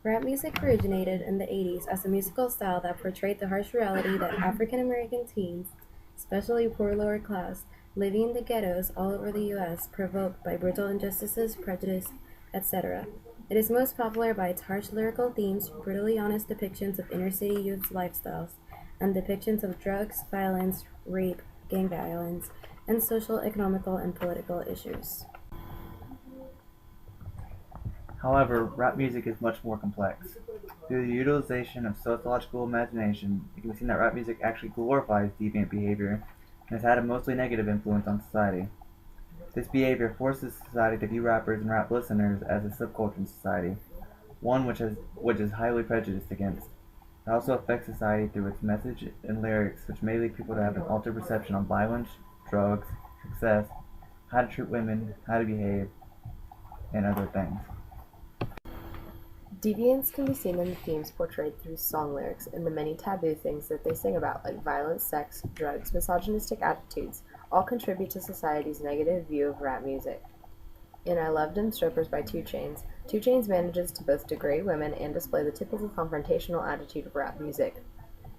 Rap music originated in the 80s as a musical style that portrayed the harsh reality that African American teens, especially poor lower class, living in the ghettos all over the US, provoked by brutal injustices, prejudice, etc. It is most popular by its harsh lyrical themes, brutally honest depictions of inner city youth's lifestyles, and depictions of drugs, violence, rape, gang violence, and social, economical, and political issues. However, rap music is much more complex. Through the utilization of sociological imagination, it can be seen that rap music actually glorifies deviant behavior and has had a mostly negative influence on society. This behavior forces society to view rappers and rap listeners as a subculture in society, one which is highly prejudiced against. It also affects society through its message and lyrics, which may lead people to have an altered perception on violence, drugs, success, how to treat women, how to behave, and other things. Deviance can be seen in the themes portrayed through song lyrics and the many taboo things that they sing about, like violence, sex, drugs, misogynistic attitudes, all contribute to society's negative view of rap music. In I Love Dem Strippers by 2 Chainz, 2 Chainz manages to both degrade women and display the typical confrontational attitude of rap music.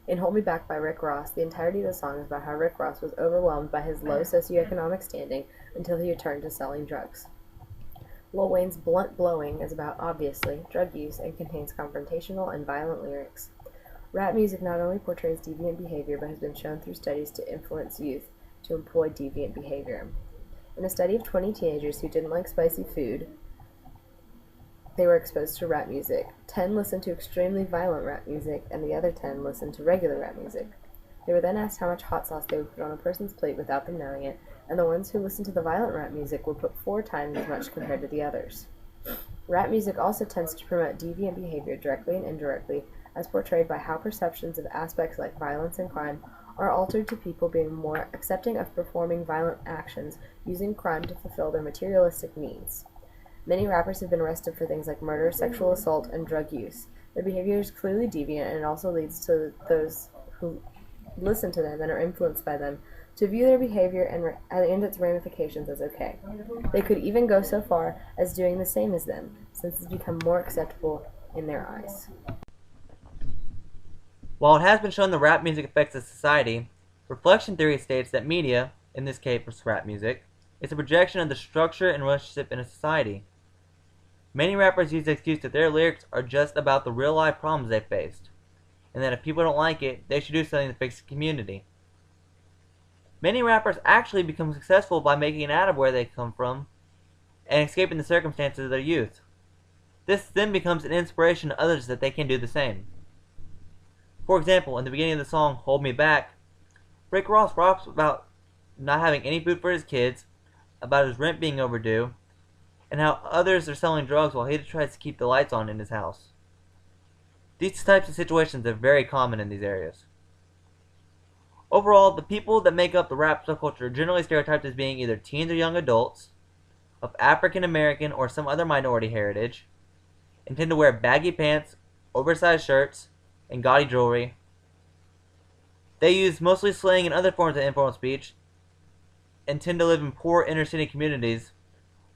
In Hold Me Back by Rick Ross, the entirety of the song is about how Rick Ross was overwhelmed by his low socioeconomic standing until he returned to selling drugs. Lil Wayne's Blunt Blowing is about, obviously, drug use and contains confrontational and violent lyrics. Rap music not only portrays deviant behavior but has been shown through studies to influence youth to employ deviant behavior. In a study of 20 teenagers who didn't like spicy food, they were exposed to rap music. 10 listened to extremely violent rap music, and the other 10 listened to regular rap music. They were then asked how much hot sauce they would put on a person's plate without them knowing it, and the ones who listened to the violent rap music would put 4 times as much compared to the others. Rap music also tends to promote deviant behavior directly and indirectly, as portrayed by how perceptions of aspects like violence and crime are altered to people being more accepting of performing violent actions using crime to fulfill their materialistic needs. Many rappers have been arrested for things like murder, sexual assault, and drug use. Their behavior is clearly deviant, and it also leads to those who listen to them and are influenced by them to view their behavior and its ramifications as okay. They could even go so far as doing the same as them, since it's become more acceptable in their eyes. While it has been shown that rap music affects a society, reflection theory states that media, in this case rap music, is a projection of the structure and relationship in a society. Many rappers use the excuse that their lyrics are just about the real-life problems they faced, and that if people don't like it, they should do something to fix the community. Many rappers actually become successful by making it out of where they come from and escaping the circumstances of their youth. This then becomes an inspiration to others that they can do the same. For example, in the beginning of the song Hold Me Back, Rick Ross raps about not having any food for his kids, about his rent being overdue, and how others are selling drugs while he tries to keep the lights on in his house. These types of situations are very common in these areas. Overall, the people that make up the rap subculture are generally stereotyped as being either teens or young adults, of African American or some other minority heritage, and tend to wear baggy pants, oversized shirts, and gaudy jewelry. They use mostly slang and other forms of informal speech, and tend to live in poor inner city communities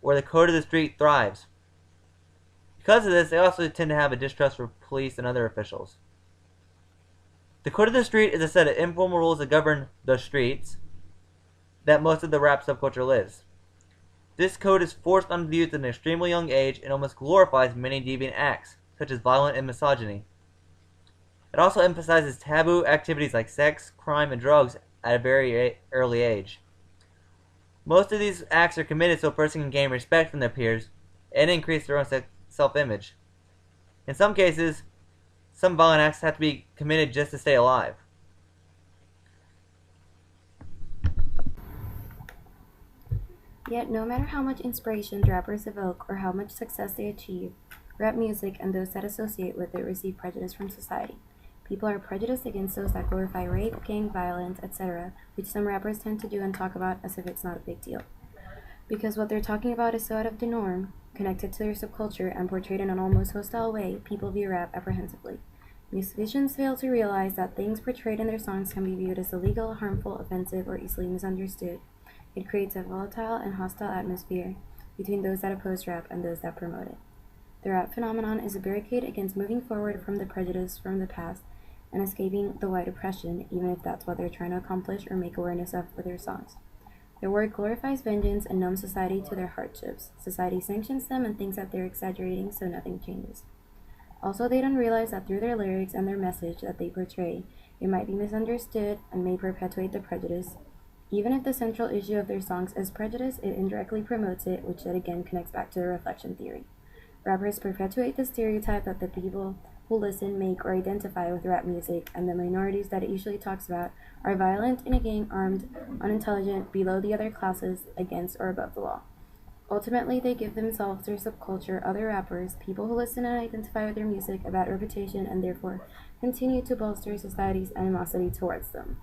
where the code of the street thrives. Because of this, they also tend to have a distrust for police and other officials. The code of the street is a set of informal rules that govern the streets that most of the rap subculture lives. This code is forced on the youth at an extremely young age and almost glorifies many deviant acts, such as violence and misogyny. It also emphasizes taboo activities like sex, crime, and drugs at a very early age. Most of these acts are committed so a person can gain respect from their peers and increase their own self-image. In some cases, some violent acts have to be committed just to stay alive. Yet, no matter how much inspiration rappers evoke or how much success they achieve, rap music and those that associate with it receive prejudice from society. People are prejudiced against those that glorify rape, gang violence, etc., which some rappers tend to do and talk about as if it's not a big deal. Because what they're talking about is so out of the norm, connected to their subculture, and portrayed in an almost hostile way, people view rap apprehensively. Musicians fail to realize that things portrayed in their songs can be viewed as illegal, harmful, offensive, or easily misunderstood. It creates a volatile and hostile atmosphere between those that oppose rap and those that promote it. The rap phenomenon is a barricade against moving forward from the prejudice from the past and escaping the white oppression, even if that's what they're trying to accomplish or make awareness of with their songs. Their word glorifies vengeance and numbs society to their hardships. Society sanctions them and thinks that they're exaggerating, so nothing changes. Also, they don't realize that through their lyrics and their message that they portray, it might be misunderstood and may perpetuate the prejudice. Even if the central issue of their songs is prejudice, it indirectly promotes it, which then again connects back to the reflection theory. Rappers perpetuate the stereotype that the people who listen, make, or identify with rap music, and the minorities that it usually talks about, are violent, in a gang, armed, unintelligent, below the other classes, against or above the law. Ultimately, they give themselves, their subculture, other rappers, people who listen and identify with their music, a bad reputation, and therefore continue to bolster society's animosity towards them.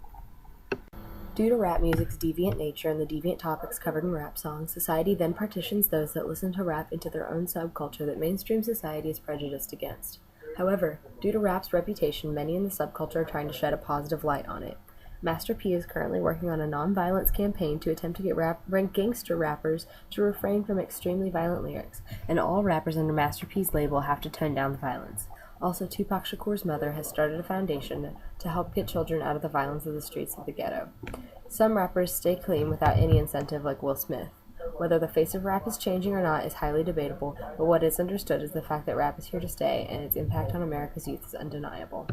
Due to rap music's deviant nature and the deviant topics covered in rap songs, society then partitions those that listen to rap into their own subculture that mainstream society is prejudiced against. However, due to rap's reputation, many in the subculture are trying to shed a positive light on it. Master P is currently working on a non-violence campaign to attempt to get gangster rappers to refrain from extremely violent lyrics, and all rappers under Master P's label have to tone down the violence. Also, Tupac Shakur's mother has started a foundation to help get children out of the violence of the streets of the ghetto. Some rappers stay clean without any incentive, like Will Smith. Whether the face of rap is changing or not is highly debatable, but what is understood is the fact that rap is here to stay, and its impact on America's youth is undeniable.